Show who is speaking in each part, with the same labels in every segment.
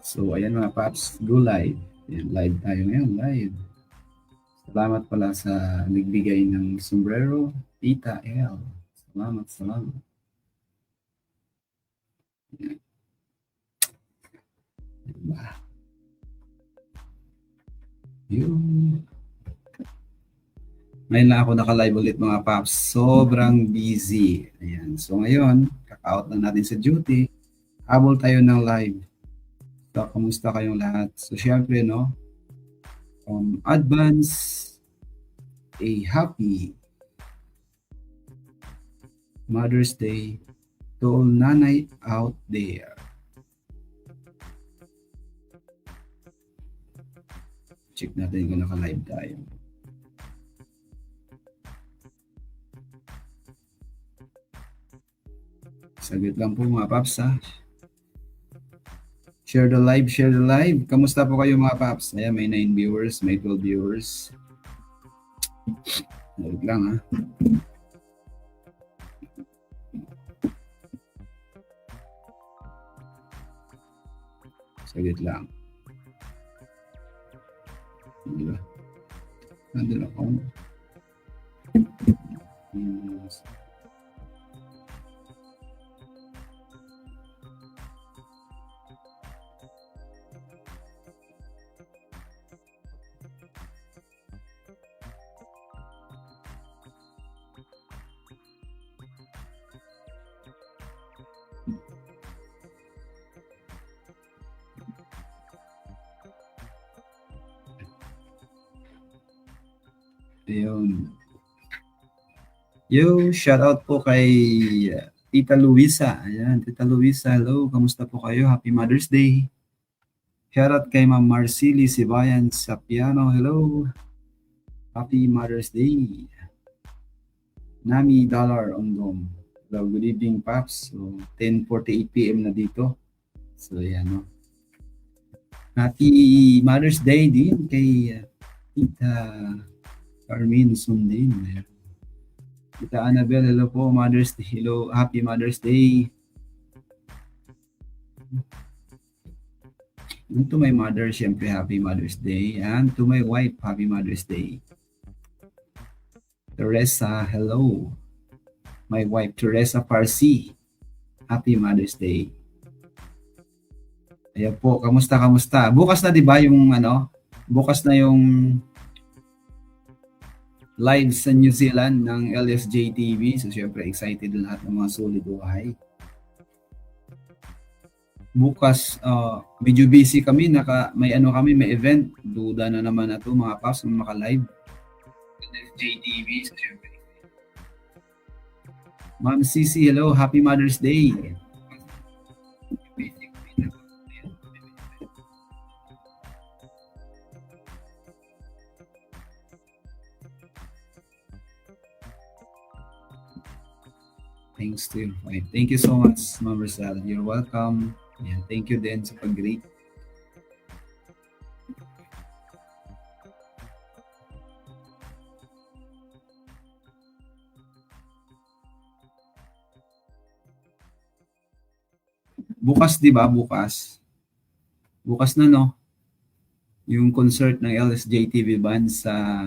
Speaker 1: So, ayan mga paps, go live. Ayan, live tayo ngayon, live. Salamat pala sa nagbigay ng sombrero, Tita L. Salamat. Ayan, diba? Yun. Ngayon lang ako naka-live ulit mga paps. Sobrang busy. Ayan. So ngayon, kaka-out lang natin sa duty. Habol tayo ng live. So, kamusta kayong lahat? So, syempre, no? Advance a happy Mother's Day to all nanay out there. Check natin kung naka-live tayo. Saglit lang po mga paps ha. Share the live, share the live. Kamusta po kayo mga paps? Ayan, may 9 viewers, may 12 viewers. Saglit lang ha. Saglit lang. Diba? Nandun ako. Ayun. Yo, shout out po kay Tita Luisa. Ayan, Tita Luisa, hello. Kamusta po kayo? Happy Mother's Day. Shout out kay Ma'am Marceli Sibayan sa piano. Hello. Happy Mother's Day. Nami Dollar Ondom. Hello, good evening, Paps. So, 10:48 p.m. na dito. So, ayan, no. Happy Mother's Day din kay Tita Carmen Sundin. Tita Annabelle, hello po, Mother's Day. Hello, Happy Mother's Day. And to my mother, syempre, Happy Mother's Day. And to my wife, Happy Mother's Day. Teresa, hello. My wife, Teresa Parsi. Happy Mother's Day. Ayan po, kamusta? Bukas na 'di ba yung bukas na yung live sa New Zealand ng LSJ TV. So syempre excited lahat ng mga solid buhay. Bukas medyo busy kami, may event. Duda na naman na to mga paps ng maka-live. LSJ TV, so syempre. Ma'am Cici, hello, Happy Mother's Day. Thanks to you. Okay. Thank you so much, Ma'am Rizal. You're welcome. Yeah, thank you din sa pag-greet. Bukas, 'di ba? Bukas na, no? Yung concert ng LSJ TV Band sa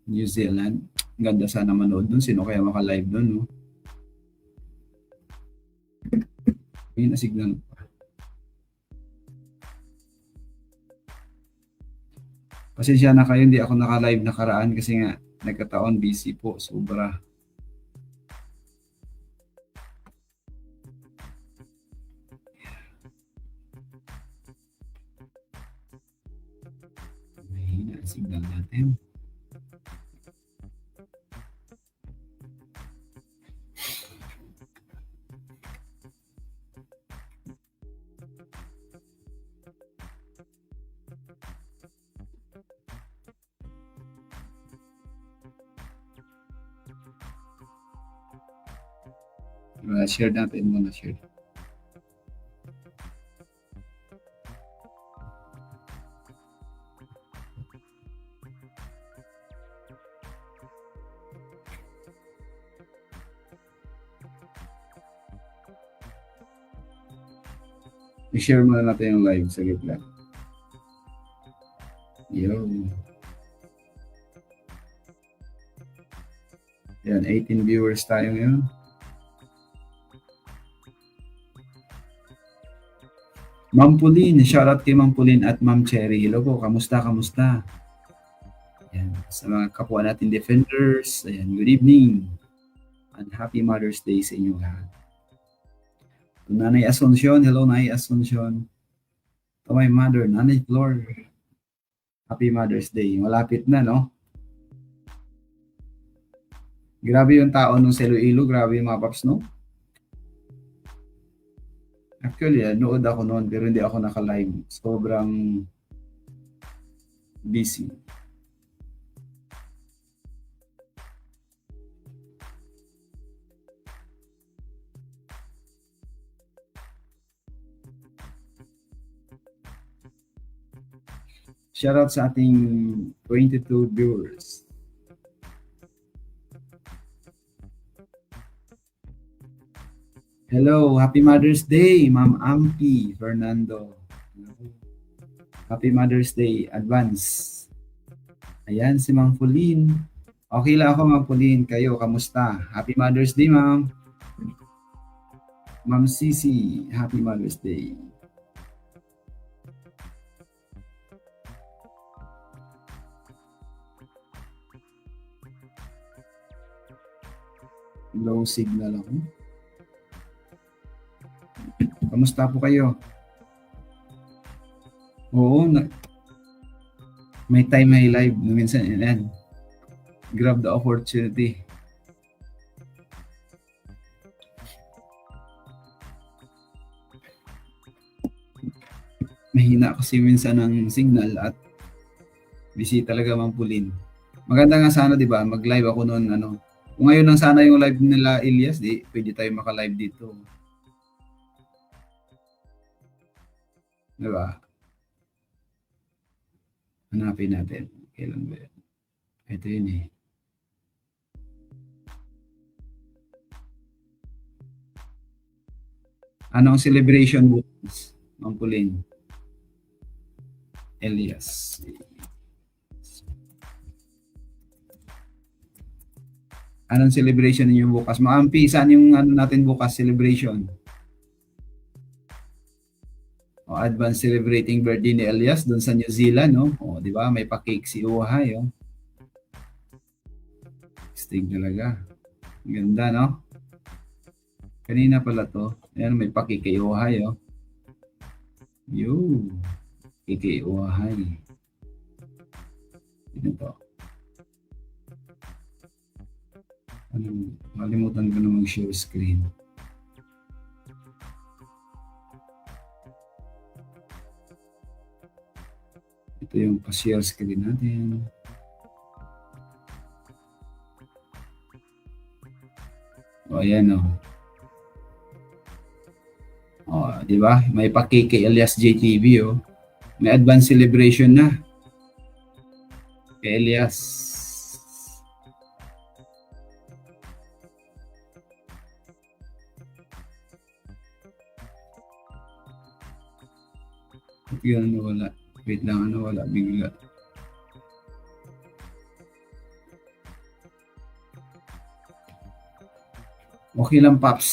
Speaker 1: New Zealand. Ganda sana manood dun. Sino kaya maka-live dun, no? May nasignal pa. Pasensya na kayo, hindi ako naka-live nakaraan kasi nga nagkataon busy po, sobra. Mahina ang signal natin. Share natin muna, share. I-share muna natin yung live. Saglit lang. Yun. Yan, 18 viewers tayo ngayon. Ma'am Pauline, shoutout kay Ma'am Pauline at Ma'am Cherry. Hello po, kamusta? Yan, sa mga kapwa natin defenders, ayan, good evening. And happy Mother's Day sa inyo lahat. Nanay Asuncion, hello Nanay Asuncion. To my mother, Nanay Flor. Happy Mother's Day. Malapit na, no? Grabe yung tao nung sa Iloilo, grabe yung mga paps, no? Actually, nood ako noon pero hindi ako naka-live. Sobrang busy. Shoutout sa ating 22 viewers. Hello, happy Mother's Day, Ma'am Ampi Fernando. Happy Mother's Day, advance. Ayan, si Ma'am Pauline. Okay lang ako, Ma'am Pauline. Kayo, kamusta? Happy Mother's Day, Ma'am. Ma'am Cici, happy Mother's Day. Low signal ako. Kamusta po kayo? Oo, may time may live. Minsan, yan. Grab the opportunity. Mahina kasi minsan ang signal at busy talaga Ma'am Pauline. Maganda nga sana, di ba? Mag-live ako noon, ano. Kung ngayon lang sana yung live nila Elias, di pwede tayo maka-live dito. Di ba? Hanapin natin. Kailan ba yan? Ito yun eh. Anong celebration bukas, Ma'am Pauline? Elias. Anong celebration niyo bukas? Ma'am Ampi, saan yung ano natin bukas celebration? O, advance celebrating birthday ni Elias doon sa New Zealand, no? O, di ba? May pa-cake si Uhay, oh. Stig talaga. Ganda, no? Kanina pala to. Ayan, may pa-cake kay Uhay, oh. Yo. Cake kay Uhay. Ano to? Malimutan ko na mag-share screen. Ito yung pa-share screen natin. O, ayan o. O, di ba? May pa-cake kay Elias JTV, o. May advance celebration na. Kay Elias. Yun, wala. Wait lang, wala. Bigla. Okay lang, Paps.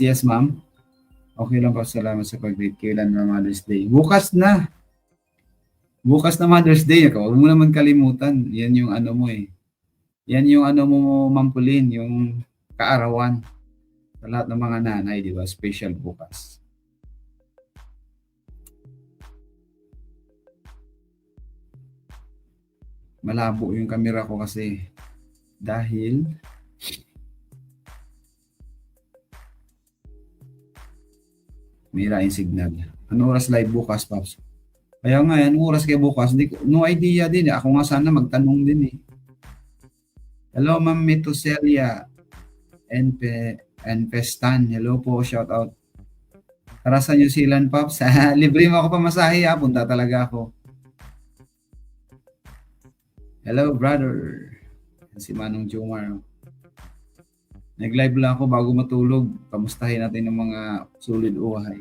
Speaker 1: Yes, ma'am. Okay lang, Paps. Salamat sa pag-greet. Kailan na Mother's Day? Bukas na. Bukas na Mother's Day. Huwag mo naman kalimutan. Yan yung ano mo eh. Yan yung ano mo, Ma'am Pauline, yung kaarawan. Sa lahat ng mga nanay, di ba? Special bukas. Malabo yung camera ko kasi dahil may signal. Ano oras live bukas, Paps? Kaya nga, anong oras kayo bukas? No idea din. Ako nga sana magtanong din eh. Hello, Ma'am Metoselia and Pestan. Hello po, shout out. Tara sa New Zealand, Paps. Libre mo ako pamasahe, ha? Punta talaga ako. Hello, brother. Si Manong Jomar. Nag-live lang ako bago matulog. Kamustahin natin ng mga solid uhay.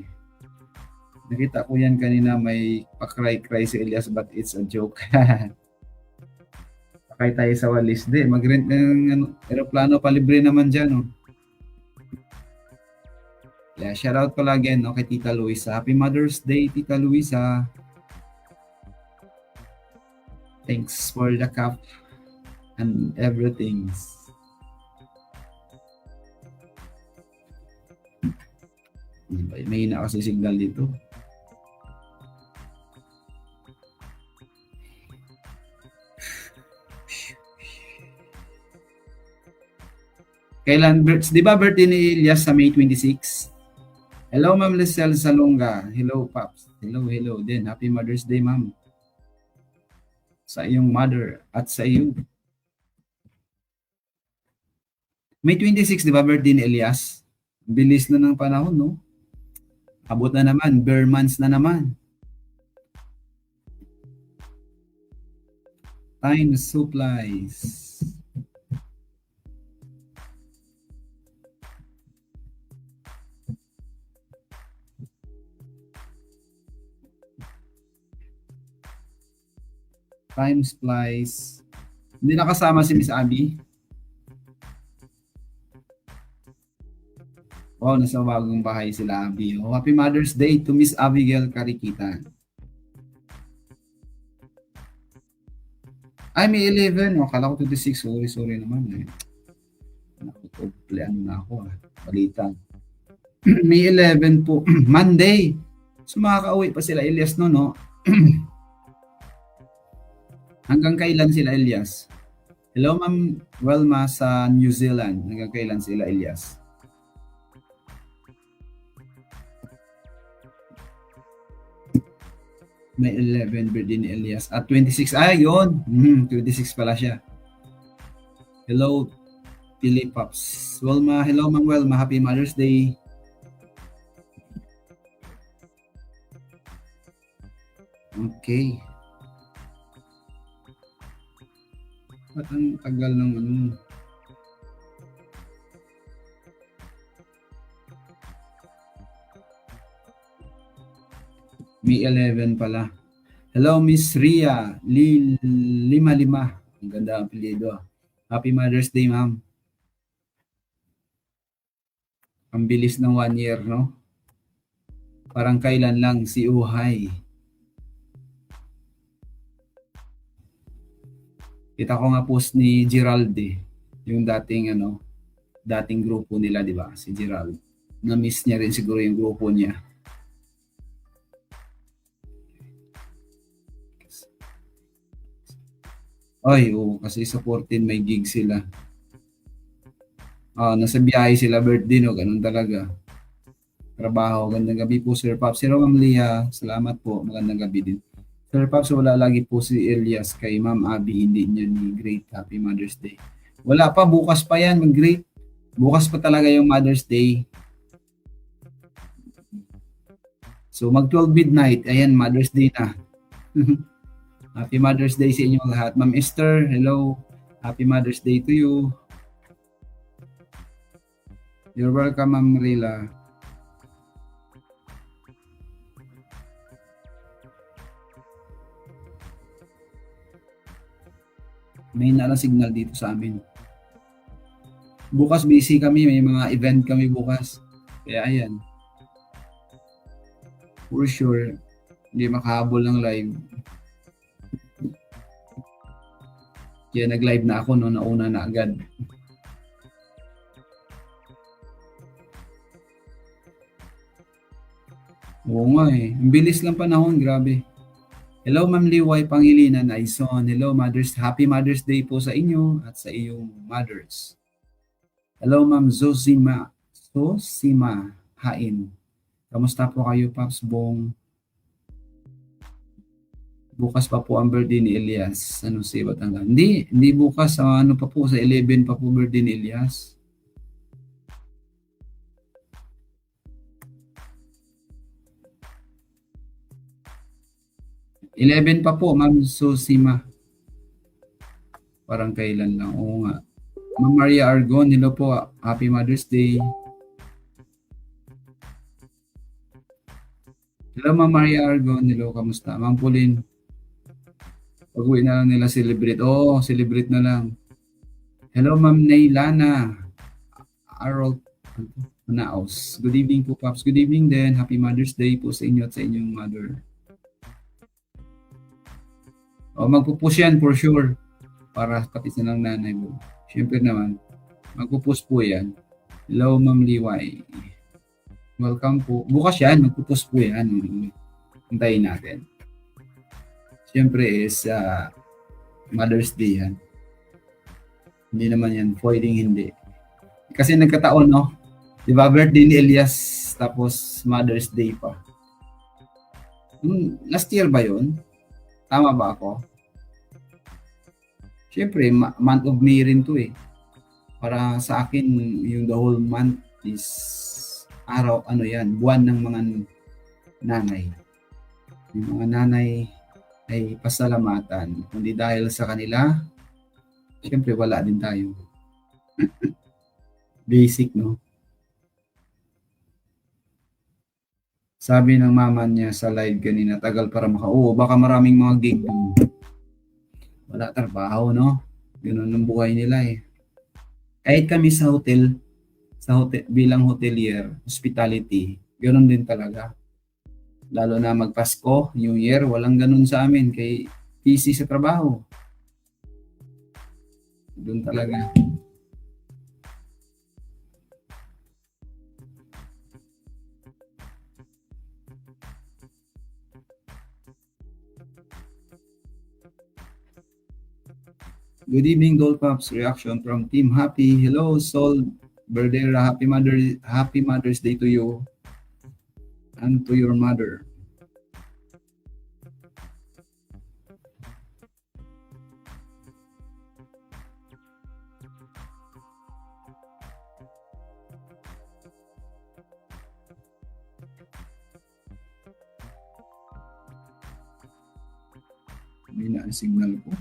Speaker 1: Nakita ko yan kanina, may pa-cry-cry si Elias but it's a joke. Pakay tayo sa walis. Di, mag-rent ng ano, aeroplano, palibre naman dyan. Oh. Yeah, shout out pala again no, kay Tita Luisa. Happy Mother's Day, Tita Luisa. Thanks for the cup and everything. May hina kasi signal dito. Kailan, di ba birthday ni Elias sa May 26? Hello, Ma'am Lisel Salonga. Hello, Pops. Hello din. Happy Mother's Day, Ma'am. Sa iyong mother at sa iyo. May 26, di ba birthday ni Elias? Bilis na ng panahon, no? Abot na naman. Bare months na naman. Time supplies. Time supplies. Hindi nakasama si Miss Abby. Oh, nasa bagong bahay sila Abby. Oh, happy Mother's Day to Miss Abigail Cariquita. Ay, may 11. Oh, kala ko 26. Sorry naman. Nakutuplean na ako. Palitan. May 11 po. Monday. So makaka-uwi pa sila Elias no? Hanggang kailan sila Elias? Hello Ma'am Welma sa New Zealand. Hanggang kailan sila Elias? May 11 birthday ni Elias. At 26. Yun. 26 pala siya. Hello, Philip Pops. Welma. Hello Ma'am Welma. Happy Mother's Day. Okay. Ba't ang tagal ng ano? May 11 pala. Hello, Miss Ria. Lima. Ang ganda ang apelyido. Happy Mother's Day, ma'am. Ang bilis ng 1 year, no? Parang kailan lang si Uhay. Kita ko nga post ni Gerald yung dating grupo nila, di ba? Si Gerald. Na-miss niya rin siguro yung grupo niya. Kasi sa 14 may gig sila. Nasa biyahe sila, birthday, no? Ganun talaga. Trabaho. Magandang gabi po, Sir Pops. Sir Ma'am Leah, salamat po. Magandang gabi din. Sir Pops, wala lagi po si Elias kay Ma'am Abby, hindi niya ni great Happy Mother's Day. Wala pa, bukas pa yan, mag-great. Bukas pa talaga yung Mother's Day. So mag-12 midnight, ayan, Mother's Day na. Happy Mother's Day sa inyo lahat. Ma'am Esther, hello. Happy Mother's Day to you. You're welcome, Ma'am Rila. May nalang signal dito sa amin. Bukas busy kami, may mga event kami bukas. Kaya ayan. For sure, hindi makahabol ng live. Kaya nag-live na ako, no? Nauna na agad. Oo nga eh. Ang bilis lang panahon, grabe. Hello, Ma'am Liway Pangilinan Aison. Hello, Happy Mother's Day po sa inyo at sa iyong mothers. Hello, Ma'am Zosima Hain. Kamusta po kayo, Pops Bong? Bukas pa po ang birthday ni Elias. Ano si Batangan? Hindi bukas. Ano pa po, sa 11 pa po birthday ni Elias. Eleven pa po, Ma'am Susima. Parang kailan lang. Oo nga. Ma'am Maria Argon, hello po. Happy Mother's Day. Hello, Ma'am Maria Argon. Hello, kamusta? Ma'am Pauline, pag-uwi na lang nila celebrate. Oo, celebrate na lang. Hello, Ma'am Nailana. Arol Naos. Good evening po, Pops. Good evening din. Happy Mother's Day po sa inyo at sa inyong mother. O, magpupush yan for sure. Para pati sa ng nanay mo. Siyempre naman, magpupush po yan. Hello, Ma'am Liway. Welcome po. Bukas yan, magpupush po yan. Hintayin natin. Siyempre is Mother's Day yan. Hindi naman yan, pwedeng hindi. Kasi nagkataon, no? Di ba, birthday ni Elias, tapos Mother's Day pa. Last year ba yun? Tama ba ako? Siyempre, month of May rin to eh. Para sa akin, yung the whole month is araw, ano yan, buwan ng mga nanay. Yung mga nanay ay pasalamatan. Kundi dahil sa kanila, siyempre wala din tayo. Basic, no? Sabi ng mama niya sa live kanina, tagal para oo, baka maraming mga gig. Wala trabaho, no? Ganun ang buhay nila eh. Kahit kami sa hotel bilang hotelier, hospitality, ganun din talaga. Lalo na magpasko, New Year, walang ganun sa amin kay busy sa trabaho. Doon talaga. Good evening, Dolpaps. Reaction from Team Happy. Hello, Sol Berdera. Happy Mother's Day to you and to your mother. May na signal ko.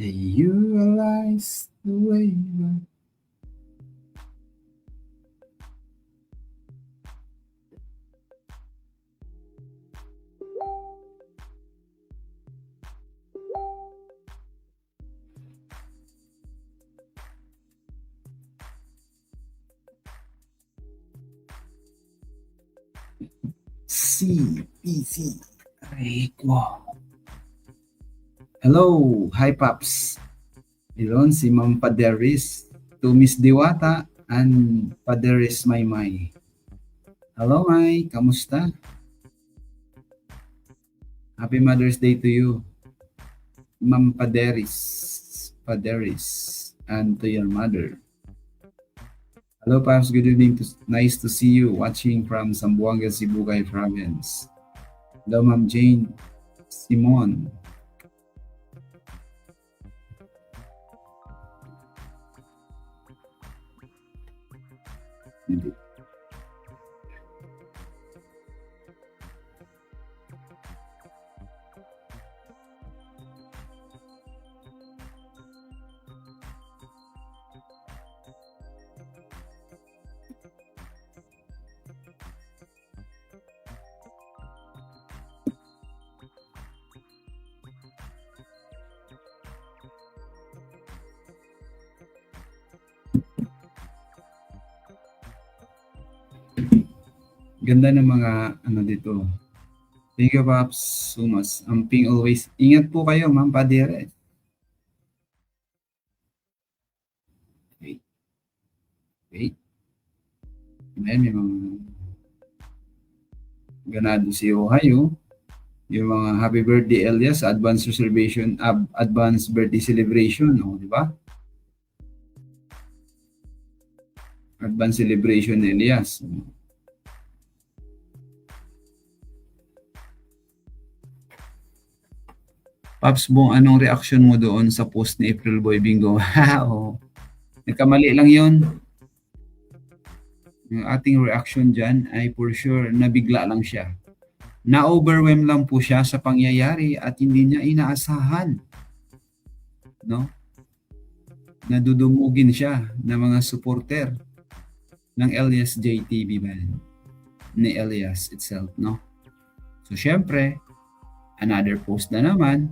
Speaker 1: You realize the way CPC. Ay, wow. Hello, hi Paps. Iron si Ma'am Paderis, to Miss Diwata and Paderis Maymay. Hello, May. Kamusta? Happy Mother's Day to you. Ma'am Paderis, and to your mother. Hello, Paps. Good evening. Nice to see you watching from Zamboanga, Sibugay Province. Hello, Ma'am Jane Simon. Ganda ng mga ano dito. Thank you, Pops, so much. Amping always. Ingat po kayo, Ma'am Padire. Okay. May mga ganado si Ohio. Yung mga happy birthday Elias, advance celebration, advance birthday celebration, oh, di ba? Advance celebration ni Elias. Paps Bong, anong reaction mo doon sa post ni April Boy Bingo? Oh, nagkamali lang yon. Yung ating reaction dyan ay for sure nabigla lang siya. Na-overwhelm lang po siya sa pangyayari at hindi niya inaasahan. No? Nadudumugin siya ng mga supporter ng Elias JTV band ni Elias itself. No? So, syempre, another post na naman.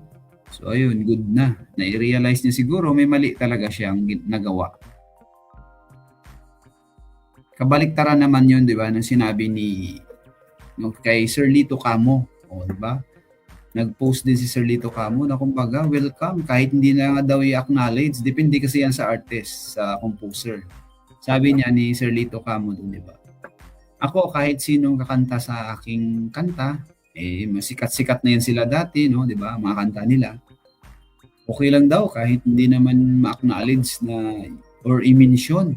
Speaker 1: So, ayun, good na. Na-realize niya siguro may mali talaga siyang nagawa. Kabaliktaran naman yun, di ba, nang sinabi ni kay Sir Lito Camo. O, di ba? Nag-post din si Sir Lito Camo na kumbaga, welcome, kahit hindi na nga daw i-acknowledge. Depende kasi yan sa artist, sa composer. Sabi niya ni Sir Lito Camo dun, di ba? Ako, kahit sinong kakanta sa aking kanta, eh, masikat-sikat na yan sila dati, no? Di ba? Mga kanta nila. Okay lang daw kahit hindi naman ma-acknowledge na or i-mention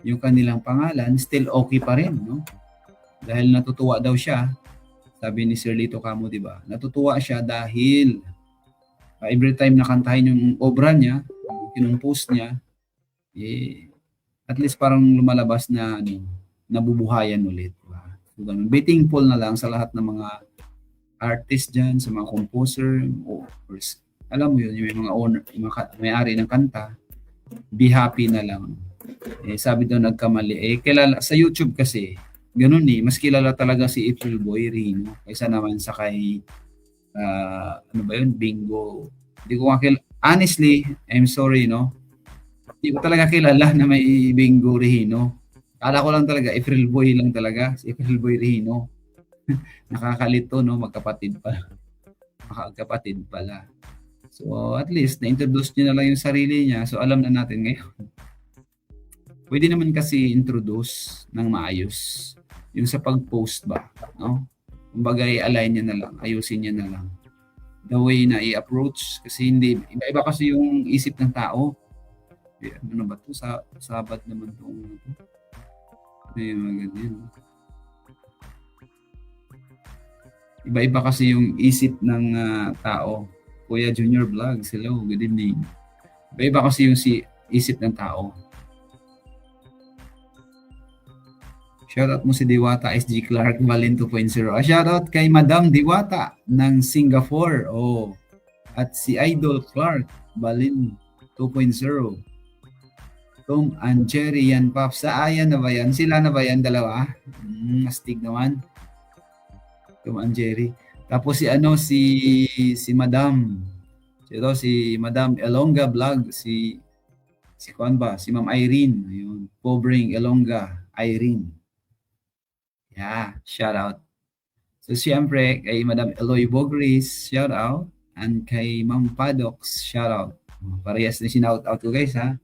Speaker 1: yung kanilang pangalan, still okay pa rin, no? Dahil natutuwa daw siya, sabi ni Sir Lito Camo, di ba? Natutuwa siya dahil every time nakantahin yung obra niya, yung post niya, eh, at least parang lumalabas na ano, nabubuhayan ulit. Diba? So, ganun. Be thankful na lang sa lahat ng mga artist dyan, sa mga composer, or alam mo yun, yung mga owner, yung mga may-ari ng kanta, be happy na lang. Eh, sabi daw nagkamali. Eh, kilala, sa YouTube kasi, ganun eh, mas kilala talaga si April Boy Rino kaysa naman sa kay, ano ba yun, Bingo. Hindi ko honestly, I'm sorry, no? Hindi ko talaga kilala na may Bingo Regino. Kala ko lang talaga, April Boy lang talaga, si April Boy Regino. Nakakalito, no? Magkapatid pala. Magkapatid pala. So, at least, na-introduce niya na lang yung sarili niya. So, alam na natin ngayon. Pwede naman kasi introduce ng maayos. Yung sa pag-post ba, no? Kumbaga, i-align niya na lang. Ayusin niya na lang. The way na i-approach. Kasi hindi, iba-iba kasi yung isip ng tao. Ano ba to? Sabat naman to. Ano yung mga ganyan. Iba-iba kasi yung isip ng tao. Kuya Junior Vlogs, hello, good evening. Iba-iba kasi yung isip ng tao. Shoutout mo si Diwata SG Clark Balin 2.0. Shoutout kay Madam Diwata ng Singapore. Oh. At si Idol Clark Balin 2.0. Tom and Jerry yan, Pops. Ayan na ba yan? Sila na ba yan? Dalawa? Astig naman. Tom and Jerry. Tapos si ano, si Madam. Si Madam Elonga Vlog. Si Kwan ba? Si Ma'am Irene. Ayun. Pobring Elonga. Irene. Yeah, shout out. So, siyempre, kay Madam Eloy Bogris, shout out. And kay Ma'am Padox, shout out. Parehas na sinout out ko guys ha.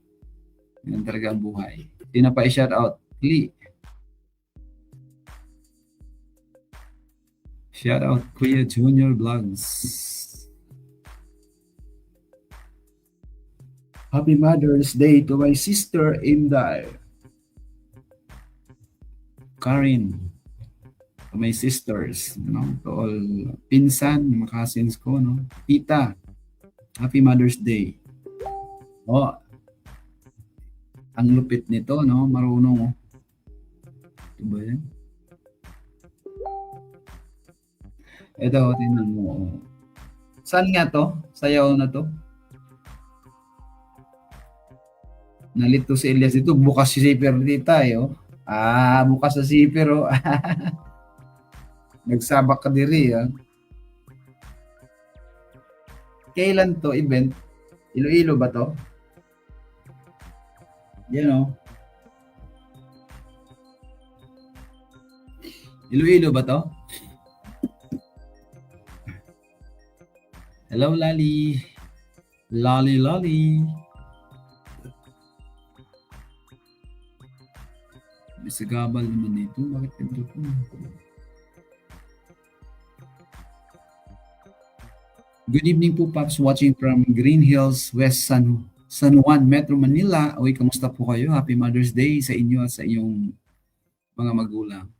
Speaker 1: Yan talaga ang buhay. Sino pa i-shout out? Lee. Shout out Kuya Junior Vlogs. Happy Mother's Day to my sister Inday. Karin. To my sisters, you know, to all pinsan, mga cousins ko, no? Tita. Happy Mother's Day. Oh, ang lupit nito, no? Marunong, oh. Diba yan? Ito, tingnan mo. Oh. Saan nga to? Sayaw na to? Nalito si Elias dito. Bukas si zipper dito, eh, oh. Bukas sa zipper, oh. Nagsabak ka diri, ah. Kailan to event? Iloilo ba to? Yan, oh. Iloilo ba to? Hello, Lali. Lali. May sagabal naman dito. Bakit ganito po? Good evening po, Pops, watching from Green Hills, West San Juan, Metro Manila. Uy, kamusta po kayo? Happy Mother's Day sa inyo at sa iyong mga magulang.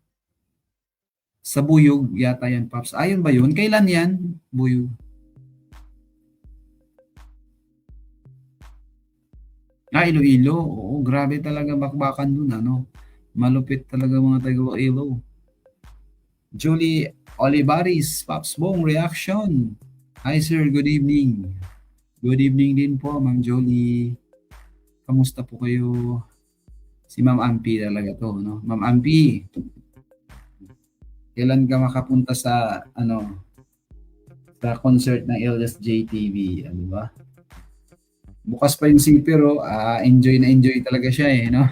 Speaker 1: Sa Buyog, yata yan, Pops. Ayun ba yun? Kailan yan, Buyog? Iloilo. Oo, grabe talaga bakbakan dun, ano? Malupit talaga mga taga Iloilo. Julie Olivares, Pops Bong, reaction. Hi, sir. Good evening. Good evening din po, Ma'am Jolie. Kamusta po kayo? Si Ma'am Ampi talaga to, no? Ma'am Ampi, kailan ka makapunta sa sa concert ng LSJ TV, ano ba? Bukas pa yung si pero enjoy na enjoy talaga siya eh, no?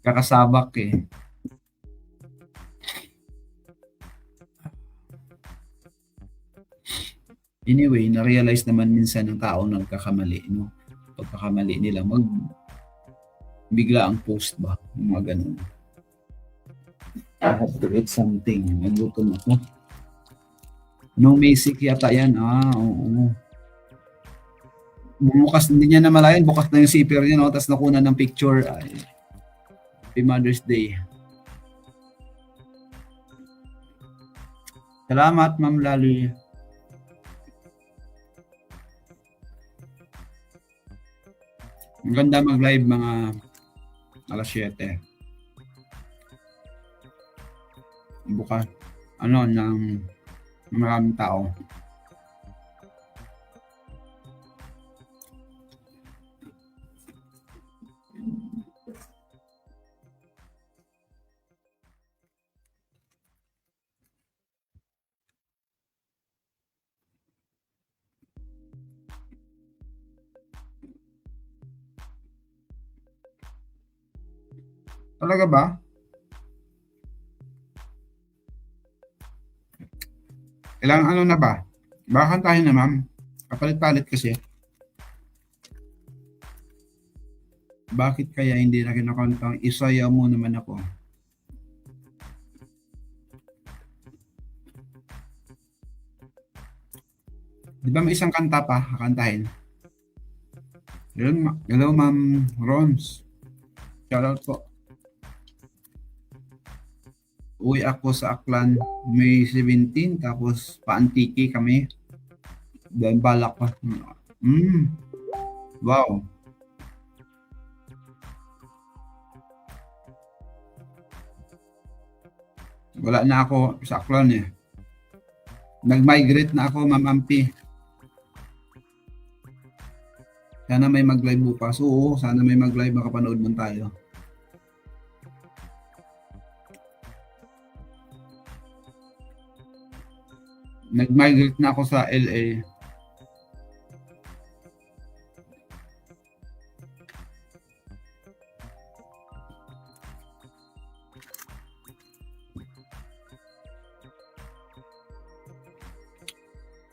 Speaker 1: Kakasabak eh. Anyway, na-realize naman minsan ng tao na nagkakamali, no? Pagkakamali nila, bigla ang post ba? Yung mga ganun. I have to eat something. Nagutom ako. No Basic yata yan. Oo. Bukas, hindi niya namalayan. Bukas na yung zipper niya, no? Tapos nakuha ng picture. Happy Mother's Day. Salamat, Ma'am Lali. Maganda mag-live mga alas 7. Bukas, ng maraming tao. Talaga ba? Ilang na ba? Baka kantahin na, ma'am. Kapalit-palit kasi. Bakit kaya hindi na kinakantang isayaw mo naman ako? Di ba may isang kanta pa kakantahin? Hello, Ma'am Rons. Shoutout po. Uwi ako sa Aklan May 17, tapos pa-antiki kami. Then balak pa. Wow. Wala na ako sa Aklan eh. Nag-migrate na ako, Ma'am Ampi. Sana may mag-live bukas. Oo, sana may mag-live, makapanood man tayo. Nag-migrate na ako sa LA.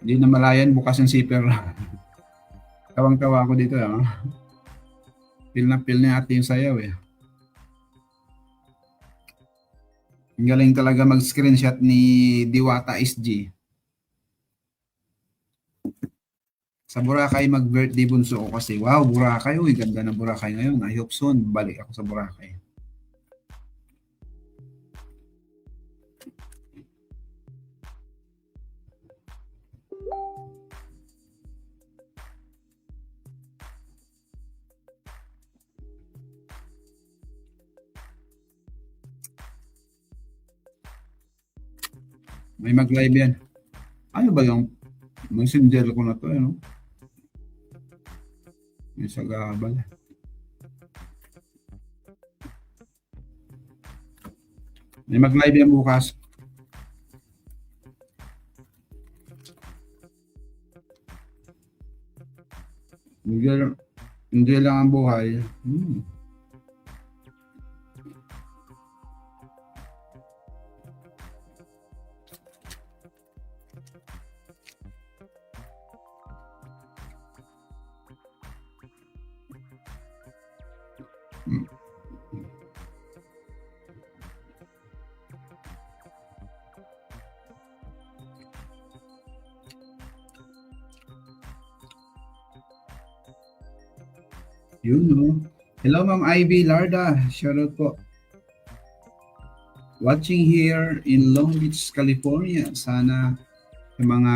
Speaker 1: Hindi na malayan, bukas yung zipper. Tawang-tawa ako dito. Feel na ate yung sayaw eh. Ang galing talaga mag-screenshot ni Diwata SG. Sa Boracay mag-birthday bunso ko kasi. Wow, Boracay. Uy, ganda ng Boracay ngayon. I hope soon balik ako sa Boracay. May mag-live yan. Ano ba yung messenger ko na to, ano? Yung sa Gabal. May mag-live yan bukas. Hindi lang ang buhay. Yun, no? Hello, Ma'am Ivy Larda. Shoutout po. Watching here in Long Beach, California. Sana yung mga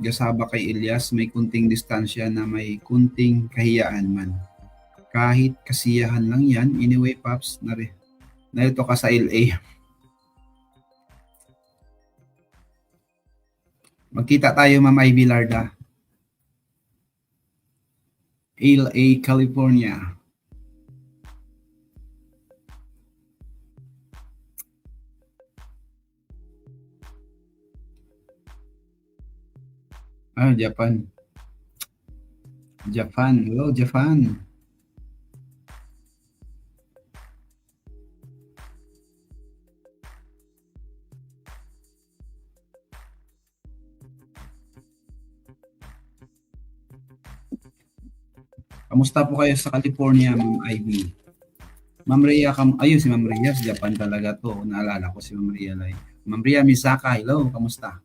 Speaker 1: gasaba kay Elias may kunting distansya na may kunting kahiyaan man. Kahit kasiyahan lang yan. Anyway, Paps, narito ka sa LA. Magkita tayo, Ma'am Ivy Larda. LA, California. Japan. Japan. Hello, Japan. Kamusta po kayo sa California, Ma'am Ivy? Ma'am Rhea, ayun si Ma'am Rhea, sa Japan talaga to. Naalala ko si Ma'am Rhea. Ma'am Rhea Misaka, hello, kamusta?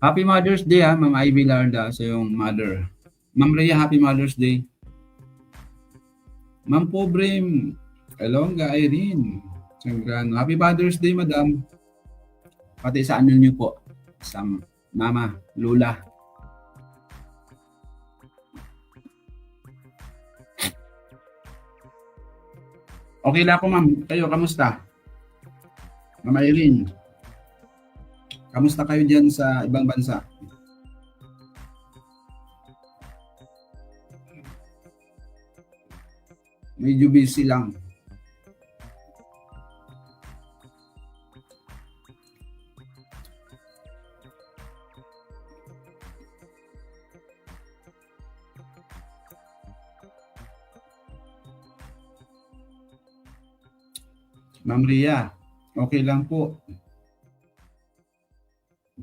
Speaker 1: Happy Mother's Day Ma'am Ivy Larda sa yung mother. Ma'am Rhea, Happy Mother's Day. Ma'am Pobrem, Elonga Irene, Sangrano. Happy Mother's Day, Madam. Pati sa ano niyo po, sa Mama, Lula. Okay lang ako, ma'am. Kayo, kamusta? Ma'am Irene, kamusta kayo dyan sa ibang bansa? Medyo busy lang. Ma'am Ria, okay lang po.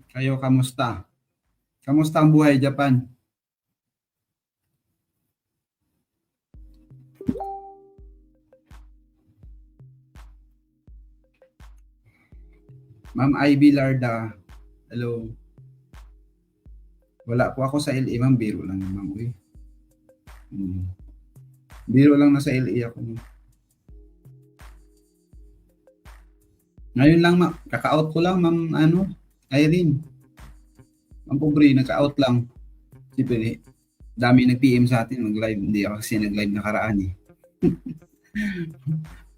Speaker 1: Kayo, kamusta? Kamusta ang buhay Japan? Ma'am Ivy Larda, hello. Wala po ako sa LA, ma'am. Biro lang, ma'am. Biro lang nasa LA ako. Ngayon lang, ma'am. Kaka-out ko lang, ma'am, Irene. Ma'am Pobre, naka-out lang. Siyempre, dami nag-PM sa atin, mag-live. Hindi ako kasi nag-live nakaraan eh.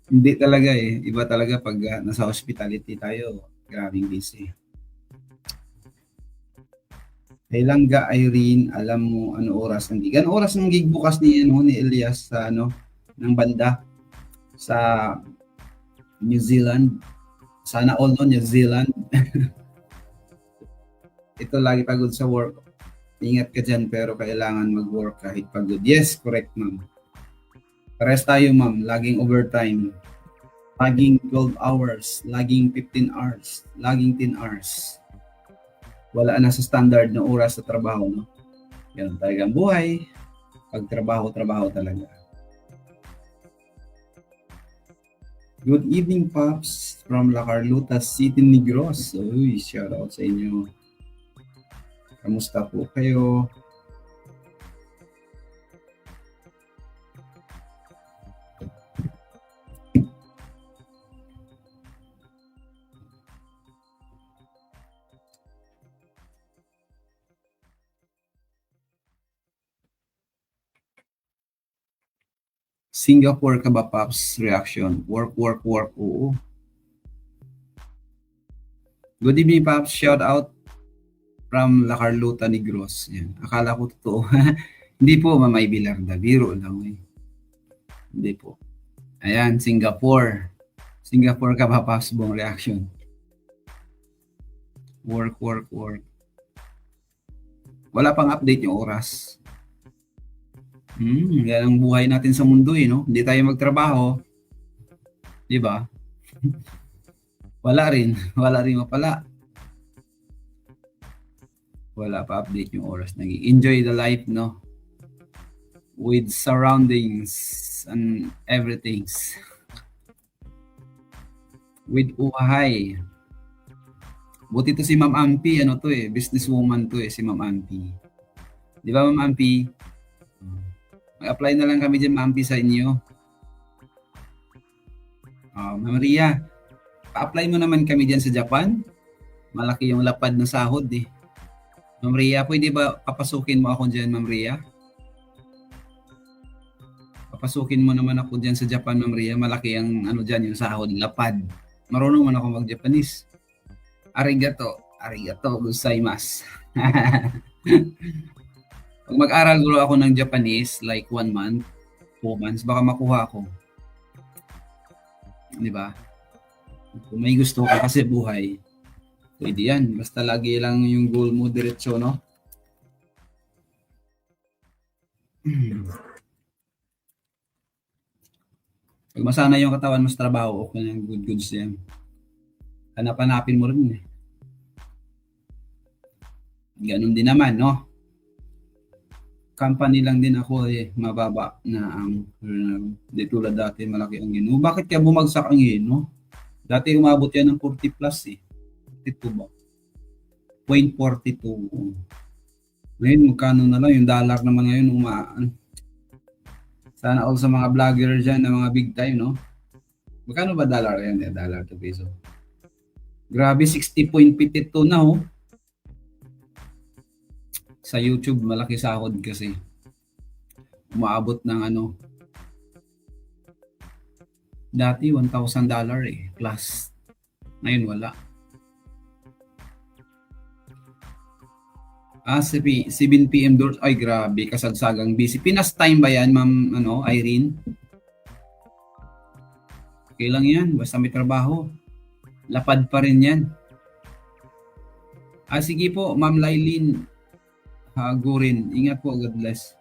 Speaker 1: Hindi talaga eh. Iba talaga pag nasa hospitality tayo. Grabing busy. Kailan ga Irene, alam mo ano oras ng gig? Ano oras ng gig bukas ni Elias sa ng banda sa New Zealand? Sana all no New Zealand. Ito lagi pagod sa work. Ingat ka dyan pero kailangan mag-work kahit pagod. Yes, correct ma'am. Pares tayo ma'am, laging overtime. Laging 12 hours, laging 15 hours, laging 10 hours. Wala na sa standard na oras sa trabaho, no? Yan talagang buhay. Pag trabaho talaga. Good evening, Pops, from La Carlota City, Negros. Uy, shout out sa inyo. Kamusta po kayo? Singapore ka ba, Pops? Reaction. Work. Oo. Good evening, Pops. Shout out from La Carlota, Negros. Yan. Akala ko totoo. Hindi po, Mamay Bilarda. Biro lang eh. Hindi po. Ayan, Singapore. Singapore ka ba, Pops? Buong reaction. Work. Wala pang update yung oras. Yan ang buhay natin sa mundo eh, no? Hindi tayo magtrabaho. Di ba? Wala rin mapala. Wala pa update yung oras. Enjoy the life, no? With surroundings and everything. With uhay. Buti to si Ma'am Ampi, businesswoman to si Ma'am Ampi. Di ba, Ma'am Ampi? Mag-apply na lang kami dyan, Ma'am Ampi, sa inyo. Ma'am Maria, pa-apply mo naman kami dyan sa Japan. Malaki yung lapad na sahod eh. Ma'am Maria, pwede ba papasukin mo ako dyan, Ma'am Maria? Papasukin mo naman ako dyan sa Japan, Ma'am Maria. Malaki ang ano dyan, yung sahod, lapad. Marunong man ako mag-Japanese. Arigato. Arigato gozaimasu. Pag mag-aral guro ako ng Japanese, like 1 month, 2 months, baka makuha ko. Di ba? Kung may gusto ka kasi buhay, pwede yan. Basta lagi lang yung goal mo diretso, no? Pag masana yung katawan mo sa trabaho, okay na good goods yan. Hanap-hanapin mo rin eh. Ganun din naman, no? Company lang din ako eh, mababa na ang di tulad dati malaki ang gino. Bakit kaya bumagsak ang gino? Dati umabot yan ng 40 plus eh. 42 ba? 0.42. Ngayon magkano na lang yung dollar naman ngayon umaan. Sana all sa mga vlogger dyan na mga big time, no? Magkano ba dollar yan? Dollar to peso. Grabe, 60.52 na oh. Sa YouTube, malaki sahod kasi. Umaabot ng ano. Dati, $1,000 eh. Plus. Ngayon, wala. 7 p.m. doors. Ay, grabe. Kasagsagang busy. Pinas time ba yan, Ma'am Irene? Okay lang yan. Basta may trabaho. Lapad pa rin yan. Sige po, Ma'am Lailin. Gurin. Ingat po. God bless.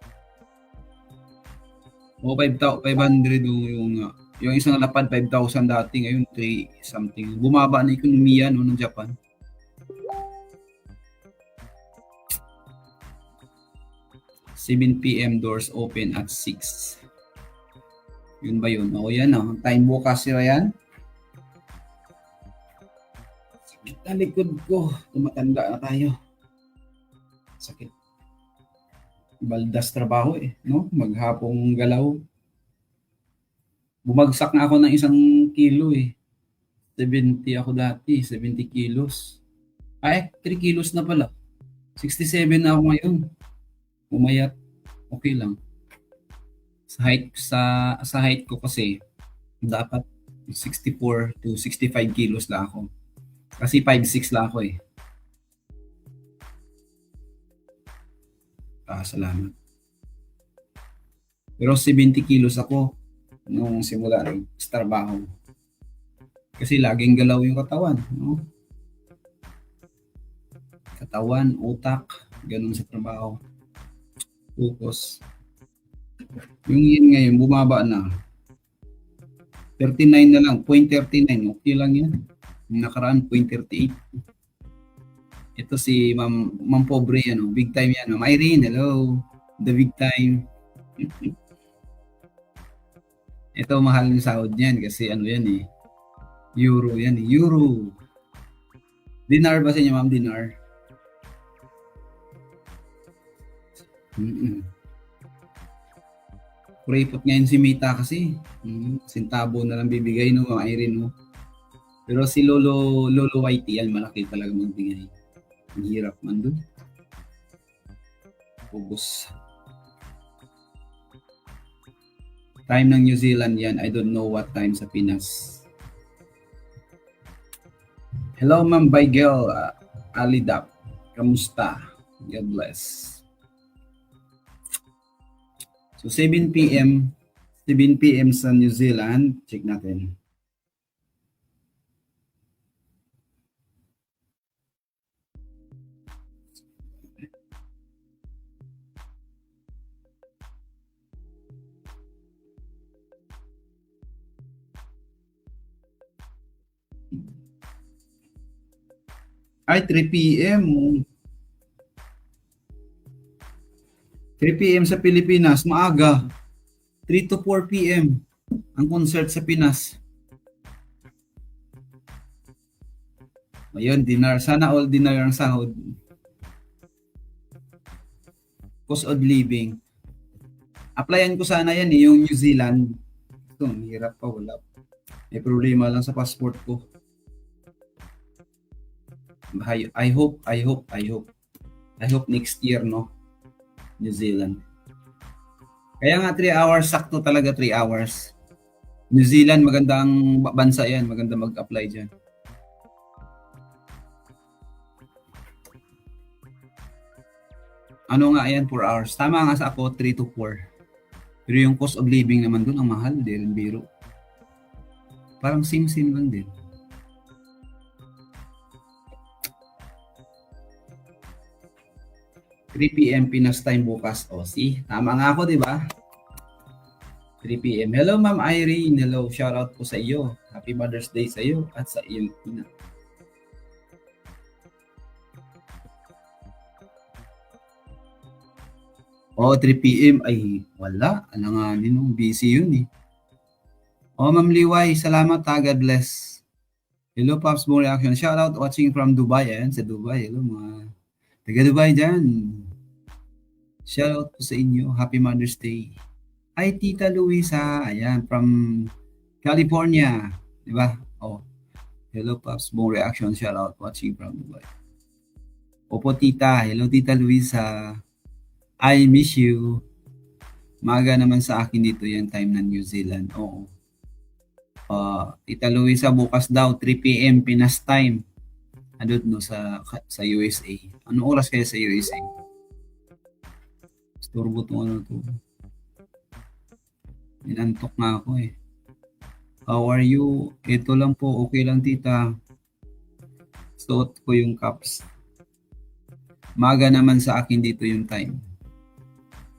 Speaker 1: 500 yung isang lapad 5,000 dati, ngayon 3 something. Bumaba na ekonomiya no ng Japan. "7 p.m. doors open at 6." Yun ba yun? O yan o. Time bukas sila yan. Sakit na likod ko. Tumatanda na tayo. Sakit. Baldas trabaho eh. No? Maghapong galaw. Bumagsak na ako ng 1 kilo eh. 70 ako dati. 70 kilos. 3 kilos na pala. 67 na ako ngayon. Umayat. Okay lang. Sa height ko kasi dapat 64 to 65 kilos lang ako. Kasi 5'6 lang ako eh. Salamat. Pero 70 kilos ako nung simula sa trabaho. Kasi laging galaw yung katawan, no? Katawan, utak, ganun sa trabaho. Focus. Yung yun ngayon, bumaba na. 39 na lang, 0.39. Okay lang yan. Nakaraan, 0.38. Ito si Ma'am Pobre, big time yan. Ma'am Irene, hello. The big time. Ito, mahal yung sahod niyan kasi yan eh. Euro yan eh. Euro. Dinar ba sa inyo, Ma'am? Dinar? Kuripot ngayon si Mita kasi. Sintabo na lang bibigay no, Ma'am Irene, no? Pero si Lolo Whitey, yan, malaki talaga magbigay. Ang hirap man doon. Ubus. Time ng New Zealand yan. I don't know what time sa Pinas. Hello, Ma'am Baigel Alidap. Kamusta? God bless. So 7 p.m. sa New Zealand. Check natin. Ay, 3 p.m. 3 p.m. sa Pilipinas, maaga. 3 to 4 p.m. ang concert sa Pinas. Ayun, dinar. Sana all dinar ang sahod. Cost of living. Applyan ko sana yan eh, yung New Zealand. Ito, hirap pa, wala. May problema lang sa passport ko. I hope next year, no? New Zealand. Kaya nga 3 hours, sakto talaga 3 hours. New Zealand, magandang bansa yan. Maganda mag-apply dyan. Ano nga yan, 4 hours. Tama nga sa ako, 3 to 4. Pero yung cost of living naman doon, ang mahal. Di rin biro. Parang sim-sim lang din. PM Pinas time bukas. O, see? Tama nga ako, di ba? 3 PM. Hello, Ma'am Irene. Hello, shout out po sa iyo. Happy Mother's Day sa iyo at sa iyong ina. O, 3 PM. Ay, wala. Alanganin nung busy yun eh. O, Ma'am Liway, salamat ha. God bless. Hello, Pops Mo Reaction. Shout out watching from Dubai. Ayan, sa Dubai. Hello, mga taga Dubai dyan. Shout out po sa inyo. Happy Mother's Day. Ay, Tita Luisa. Ayan, from California. Diba? Oh. Hello, Pops Mo Reaction. Shout out watching from Dubai. Opo, Tita. Hello, Tita Luisa. I miss you. Maga naman sa akin dito yung time ng New Zealand. Oo. Tita Luisa, bukas daw 3 PM Pinas time. Adot no sa USA. Anong oras kaya sa USA? Turbo to ano to. Inantok nga ako eh. How are you? Ito lang po, okay lang tita. Suot ko yung cups. Maga naman sa akin dito yung time.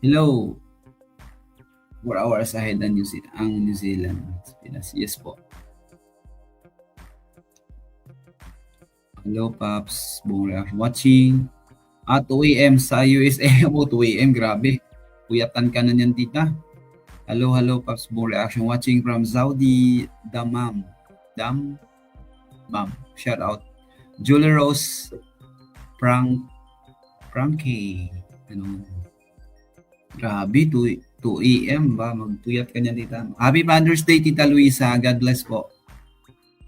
Speaker 1: Hello. 4 hours ahead ang New Zealand. Pinas. Yes po. Hello, Paps. Buong reaction. Watching. 2 AM sa USA. 2 AM, grabe. Puyatan ka na niyan, tita. Hello, Paps. Buong reaction. Watching from Saudi. Damam. Shout out. Julie Rose. Frankie. Ano? Grabe, 2 AM ba? Magpuyat ka niyan, tita. Happy Mother's Day, Tita Luisa. God bless po.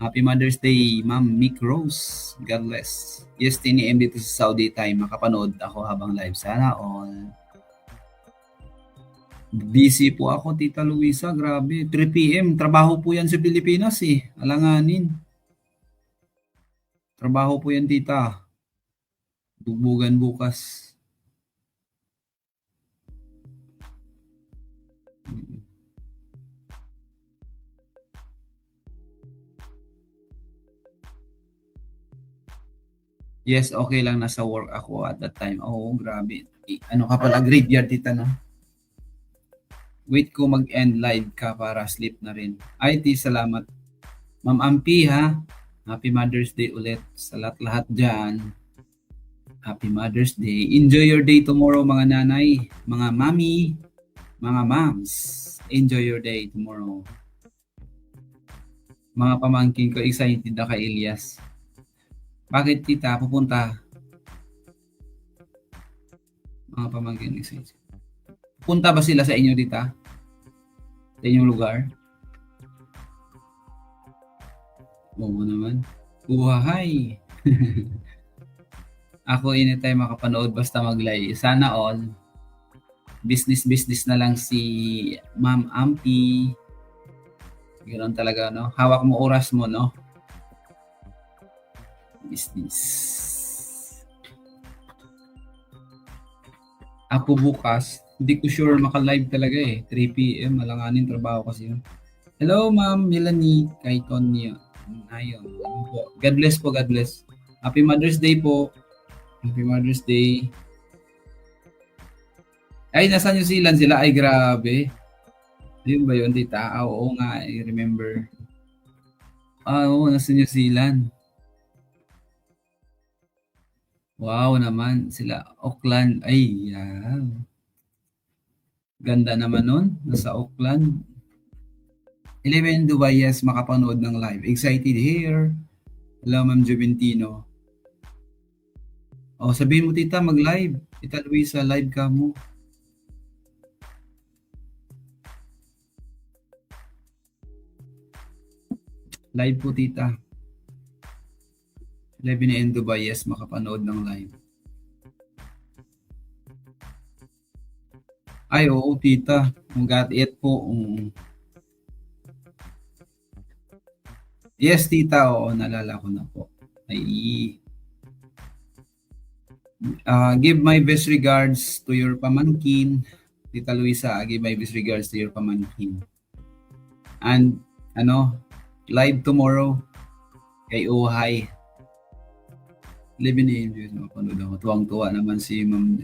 Speaker 1: Happy Mother's Day, Ma'am Mick Rose. God bless. Yes, 10 AM dito sa Saudi time. Makapanood ako habang live. Sana all. Busy po ako, Tita Luisa. Grabe. 3 PM. Trabaho po yan sa Pilipinas eh. Alanganin. Trabaho po yan, tita. Bugbugan bukas. Yes, okay lang. Nasa work ako at that time. Oo, grabe. Ano ka pala, graveyard tita, no? Wait ko mag-end live ka para sleep na rin. IT, salamat. Ma'am Ampi, ha? Happy Mother's Day ulit sa lahat-lahat dyan. Happy Mother's Day. Enjoy your day tomorrow, mga nanay, mga mami, mga moms. Enjoy your day tomorrow. Mga pamangkin ko, excited na kay Elias. Bakit tita, pupunta? Mga pamangkin, excited. Punta ba sila sa inyo, tita? Sa inyong lugar? Oo naman. Buhay. Ako anytime makapanood basta mag-live. Sana all. Business na lang si Ma'am Ampi. Ganoon talaga, no? Hawak mo oras mo, no? Business. Ako bukas, hindi ko sure maka-live talaga eh. 3 PM, malanganin trabaho kasi yun. Hello, Ma'am Melanie, kay Tonya. Ayun. God bless po, God bless. Happy Mother's Day po. Happy Mother's Day. Ay, nasa New Zealand sila. Ay, grabe. Yun ba yun, tita? Oo nga, I remember. Oo, nasa New Zealand. Wow naman, sila. Auckland. Ay, yeah. Ganda naman nun. Nasa Auckland. 11 Dubai, yes, makapanood ng live. Excited here. Hello, Ma'am Juventino. Sabihin mo, tita, mag-live. Tita Luisa, live ka mo. Live po, tita. Live in Endo ba? Yes, makapanood ng live. Ay, oo, tita. Got it po. Yes, tita. Oo, nalala ko na po. Ay, give my best regards to your pamangkin. Tita Luisa, give my best regards to your pamangkin. And, live tomorrow kay Uhay. Live in Angels, mapanood ako. Tuwang-tuwa naman si Ma'am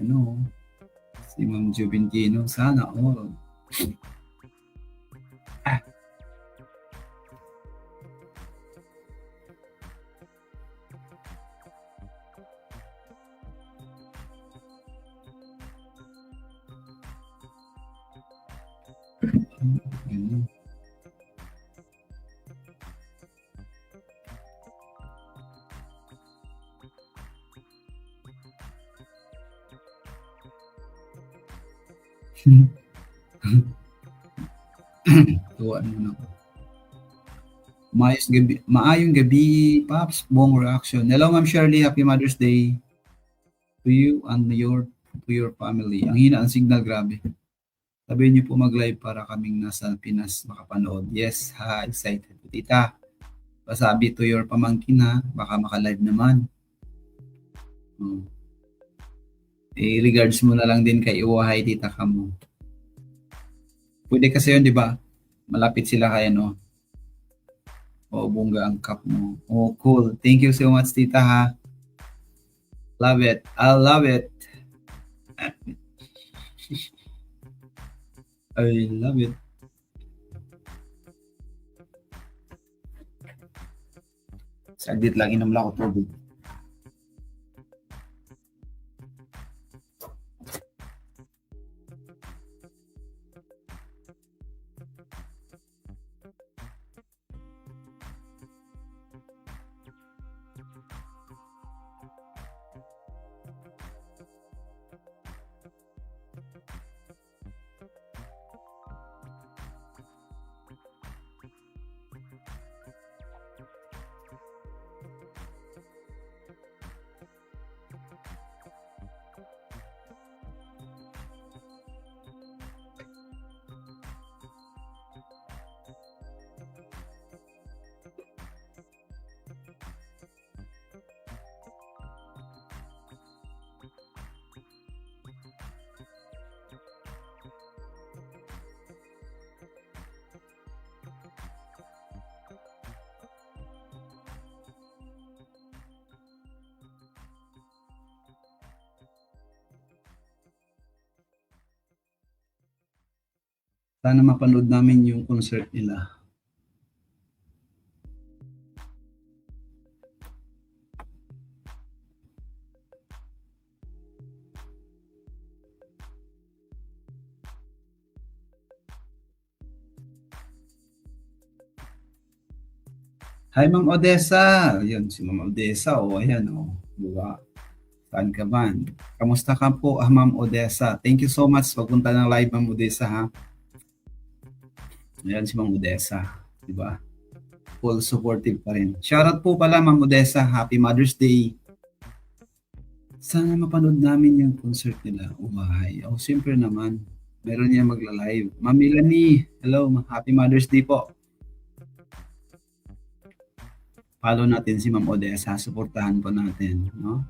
Speaker 1: Juventino. Sana, Tuwa naman ako. Maayong gabi, Pops. Buong reaction. Hello, Ma'am Shirley. Happy Mother's Day to you and to your family. Ang hina ang signal, grabe. Sabihin niyo po mag-live para kaming nasa Pinas makapanood. Yes, ha, excited. Tita, pasabi to your pamangkin ha, baka maka-live naman. Regards mo na lang din kay Uwahay, tita ka mo. Pwede kasi yun, di ba? Malapit sila kay bongga ang cup mo. Oh, cool. Thank you so much, tita ha. Love it. I love it. I love it. Saglit lang, inom lang ako tubig. Sana mapanood namin yung concert nila. Hi, Ma'am Odessa. Ayun, si Ma'am Odessa. Ayan, diba? Saan ka man? Kamusta ka po, Ma'am Odessa? Thank you so much. Pagpunta ng live, Ma'am Odessa, ha? Ayan si Ma'am Odessa. Diba? Full supportive pa rin. Shoutout po pala, Ma'am Odessa. Happy Mother's Day. Sana mapanood namin yung concert nila. Umahay. Siyempre naman. Meron niya magla-live. Ma'am Melanie, hello. Happy Mother's Day po. Follow natin si Ma'am Odessa. Suportahan po natin. No?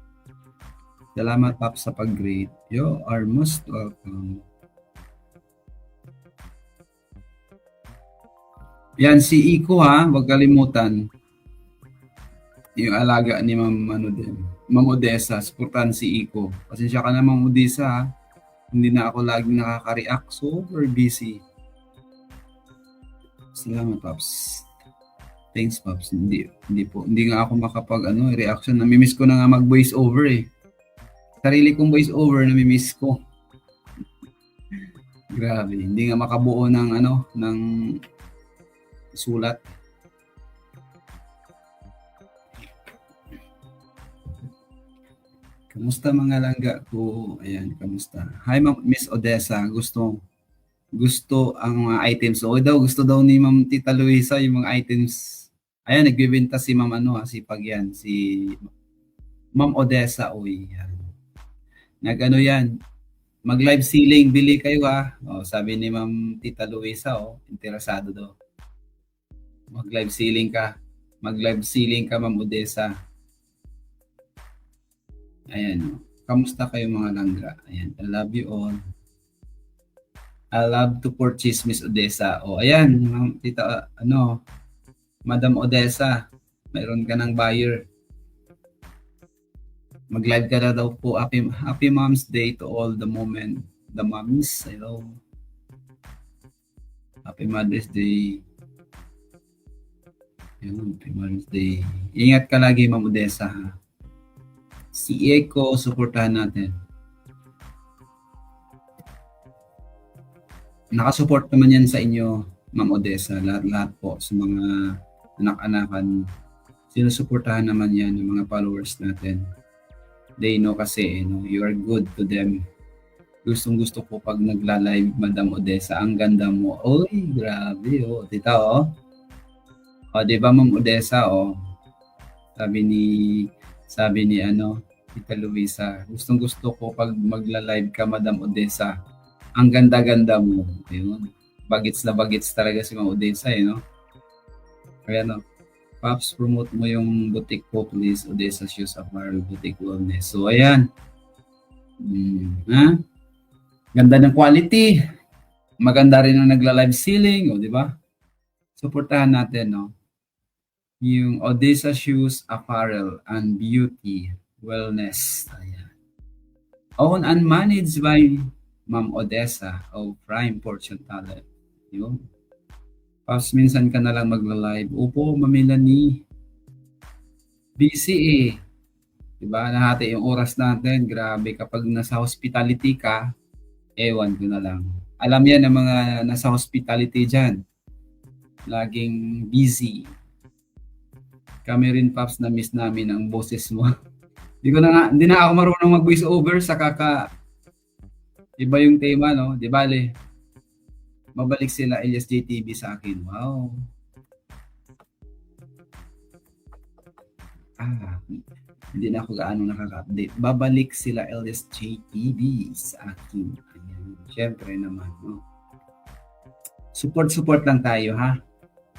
Speaker 1: Salamat, Pop, sa pag-greet. You are most welcome. Yan, si Iko ha. Huwag kalimutan. Yung alaga ni Ma'am Odessa. Suportahan si Iko. Pasensya ka na, Ma'am Odessa ha. Hindi na ako laging nakaka-react. Super busy. Salamat, Pops. Thanks, Pops. Hindi nga ako reaction. Namimiss ko na nga mag-voice over eh. Sarili kong voice over, namimiss ko. Grabe. Hindi nga makabuo ng ng sulat. Kamusta mga langga ko? Ayan, kamusta? Hi, Miss Odessa. Gusto ang mga items. Gusto daw ni Ma'am Tita Luisa yung mga Ayan, nagbibenta si Ma'am ano, sipag yan, si Ma'am Odessa, uy. Yan. Nag-ano yan, mag-live selling, bili kayo ha. Oh, sabi ni Ma'am Tita Luisa, interesado daw. Mag-live selling ka. Mag-live selling ka, Ma'am Odessa. Ayan. Kamusta kayo mga langga? Ayan. I love you all. I love to purchase Miss Odessa. Ayan. Tita, Madam Odessa. Mayroon ka ng buyer. Mag-live ka na daw po. Happy Mom's Day to all the moms. Hello. Happy Mother's Day. Happy Mother's Day. Ingat ka lagi, Ma'am Odessa. Ha? Si Eko, suportahan natin. Nakasupport naman yan sa inyo, Ma'am Odessa. Lahat po sa mga anak-anakan. Sinusuportahan naman yan ng mga followers natin. They know kasi, you are good to them. Gustong-gusto ko pag nagla-live, Madam Odessa. Ang ganda mo. Oy, grabe, Tita, diba, Ma'am Odessa, Sabi ni Tita Luisa, gustong-gusto ko pag magla-live ka, Madam Odessa. Ang ganda-ganda mo. Ayun. Bagets na bagets talaga si Ma'am Odessa, no? Kaya, Pops, promote mo yung boutique ko, please. Odessa Shoes Apparel Boutique Wellness. So, ayan. Ganda ng quality. Maganda rin ang nagla-live selling, di ba? Suportahan natin, no? Yung Odessa Shoes Apparel and Beauty Wellness. Ayan. Owned and managed by Ma'am Odessa of Prime Fortune Talent. Yun. Tapos minsan ka na lang magla-live. Opo, Mamilani. Busy Diba? Nahati yung oras natin. Grabe, kapag nasa hospitality ka, ewan ko na lang. Alam yan ng mga nasa hospitality dyan. Laging busy. Kami rin, Pops, na miss namin ang boses mo. Hindi na ako marunong mag-voice over sa iba yung tema, no? Di bale, mabalik sila LSJTV sa akin. Wow. Hindi na ako gaano nakaka-update. Babalik sila LSJTV sa akin. Ayan. Siyempre naman, no? Support lang tayo, ha?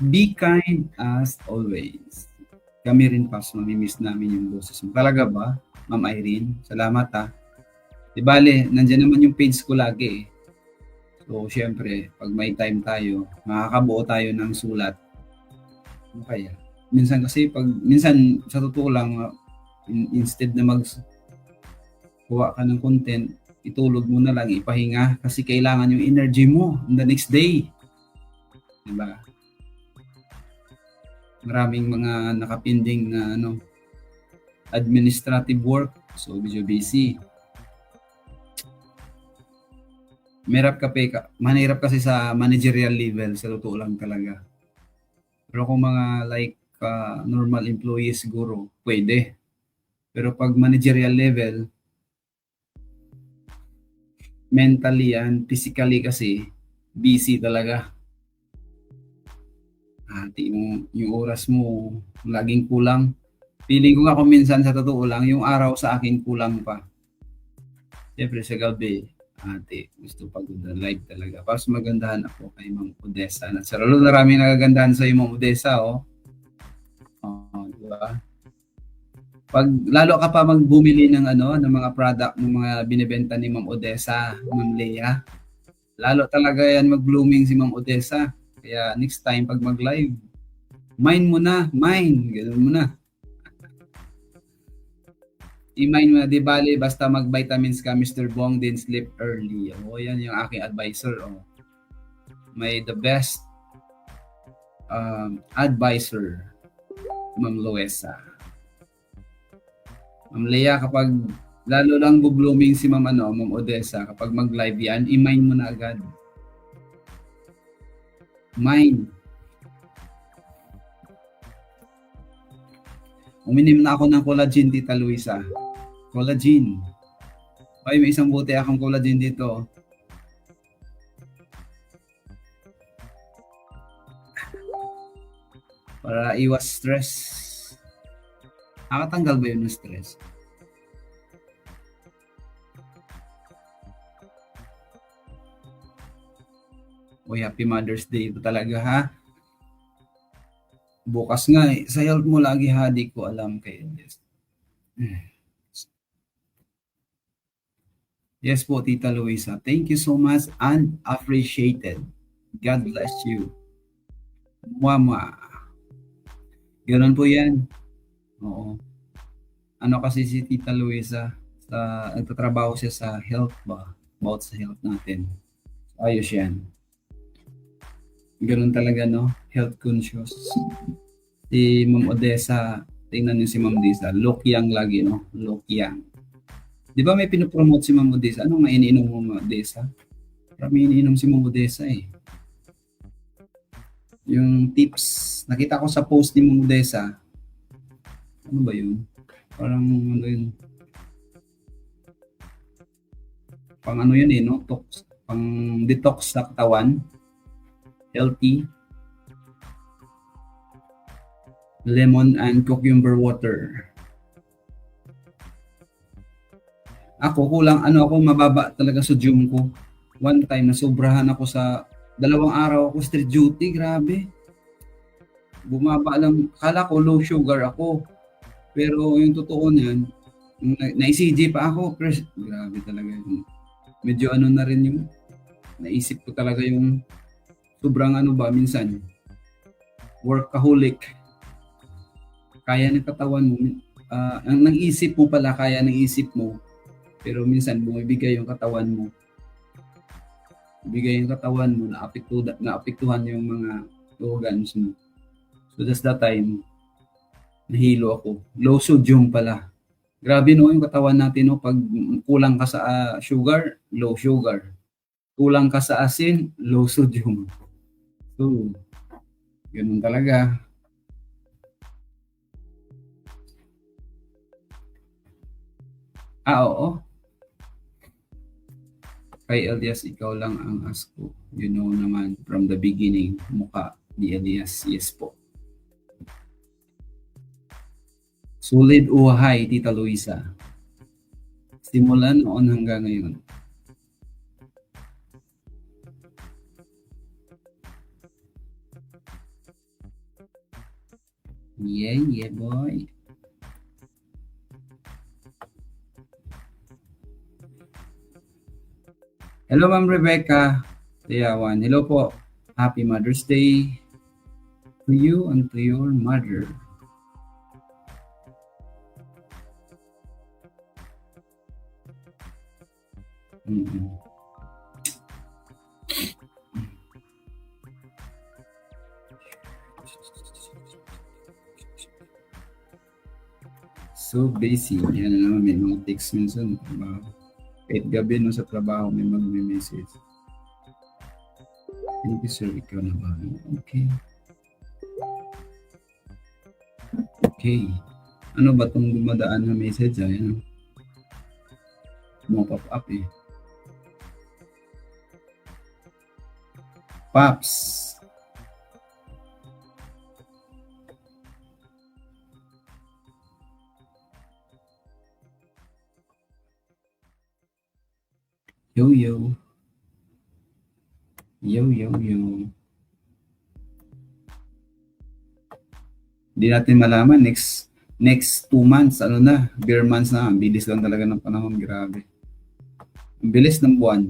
Speaker 1: Be kind as always. Kami rin, Pops, mamimiss namin yung boses mo. Talaga ba, Ma'am Irene? Salamat, ha? Di bale, nandiyan naman yung page ko lagi. So, syempre, pag may time tayo, makakabuo tayo ng sulat. Ano kaya? Minsan sa totoo lang, instead na kuha ka ng content, itulog mo na lang, ipahinga, kasi kailangan yung energy mo on the next day. Diba? Maraming mga nakapinding na administrative work. So, medyo busy. Manirap kasi sa managerial level, sa totoo lang talaga. Pero kung mga normal employees siguro, pwede. Pero pag managerial level, mentally and physically kasi, busy talaga. Yung oras mo, laging kulang. Feeling ko nga kung minsan sa totoo lang, yung araw sa akin kulang pa. Siyempre sa gabi, gusto pag-live talaga. Para magandahan ako kay Ma'am Odessa. Sa lalo maraming nagagandahan sa iyo, Ma'am Odessa, diba? Pag lalo ka pa magbumili ng ng mga product ng mga binebenta ni Ma'am Odessa, Ma'am Lea, lalo talaga yan mag-blooming si Ma'am Odessa. Kaya next time pag mag-live, ganoon mo na. I-mind mo na, di bali, basta mag-vitamins ka, Mr. Bong, then sleep early. Yan yung aking advisor. May the best advisor, Ma'am Loesa. Ma'am Lea, kapag lalo lang bu-blooming si Ma'am Odessa, kapag mag-live yan, i-mind mo na agad. Mind. Uminim na ako ng collagen, Tita Luisa. Collagen. Ay, may isang buti akong collagen dito. Para iwas stress. Nakatanggal ba yun ng stress? Uy, Happy Mother's Day ito talaga ha. Bukas nga sa health mo lagi ha, di ko alam kay Elias. Yes po, Tita Luisa. Thank you so much and appreciated. God bless you. Mama. Ganun po yan. Oo. Ano kasi si Tita Luisa, nagtatrabaho siya sa health ba? About sa health natin. Ayos yan. Ganun talaga, no? Health conscious. Si Ma'am Odessa, tingnan niyo si Ma'am Odessa, look young lagi, no? Look young. Di ba may pinopromote si Ma'am Odessa? Anong iniinom mo, Ma'am Odessa? Marami iniinom si Ma'am Odessa eh. Yung tips, nakita ko sa post ni Ma'am Odessa, ano ba yun? Parang ano yun? Pang ano yun eh, no? Pang detox sa katawan. Healthy. Lemon and cucumber water. Ako, mababa talaga sa sodium ko. One time, nasobrahan ako sa 2 araw ako street duty, grabe. Bumaba lang, kala ko low sugar ako. Pero yung totoo niyan, na-ECG pa ako, grabe talaga yun. Medyo ano na rin yung, naisip ko talaga yung sobrang ano ba, minsan, workaholic. Kaya ng katawan mo, ang isip mo pala, kaya ng isip mo, pero minsan bumibigay yung katawan mo. Bigay yung katawan mo, naapektuhan yung mga organs mo. So that's that time, nahilo ako. Low sodium pala. Grabe no, yung katawan natin no, pag kulang ka sa sugar, low sugar. Kulang ka sa asin, low sodium. So, ganun talaga. Oo. Kay Elias, ikaw lang ang ask ko. You know naman from the beginning, mukha ni Elias. Yes po. Sulit uhay, Tita Luisa. Simulan noon hanggang ngayon. Yeah, boy. Hello, Ma'am Rebecca. Tiyawan. Hello po. Happy Mother's Day to you and to your mother. Mm-hmm. So busy. Yan na naman, may mga text minsan. Kahit gabi no, sa trabaho, may mag-message. Thank you, sir. Ikaw na ba? Okay. Okay. Ano ba itong dumadaan na message? Ayan. Pop up eh. Pops. Yo. Hindi natin malaman next 2 months, ano na, beer months na. Ang bilis lang talaga ng panahon, grabe. Ang bilis ng buwan.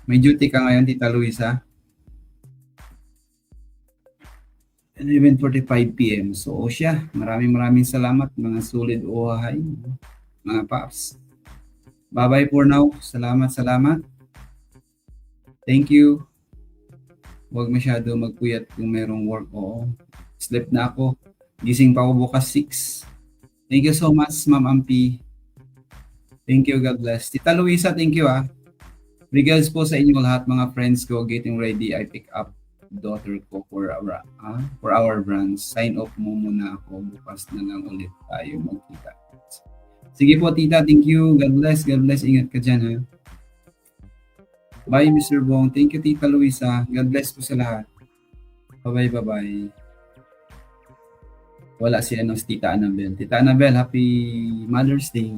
Speaker 1: May duty ka ngayon, Tita Luisa? 11:45 PM. So, siya, maraming salamat, mga solid uhay, mga paps. Bye-bye for now. Salamat. Thank you. Huwag masyado magpuyat kung merong work. Oo. Sleep na ako. Gising pa ako bukas 6. Thank you so much, Ma'am Ampi. Thank you. God bless. Tita Luisa, thank you Regards po sa inyo lahat, mga friends ko. Getting ready. I pick up daughter ko for our branch. Sign off mo muna ako. Bukas na lang ulit tayo magkita. Sige po, Tita. Thank you. God bless. Ingat ka dyan, ha. Bye, Mr. Bong. Thank you, Tita Luisa. God bless po sa lahat. Bye-bye, bye-bye. Wala si ano, si Tita Annabel. Tita Annabel, happy Mother's Day.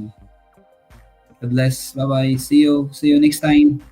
Speaker 1: God bless. Bye-bye. See you. See you next time.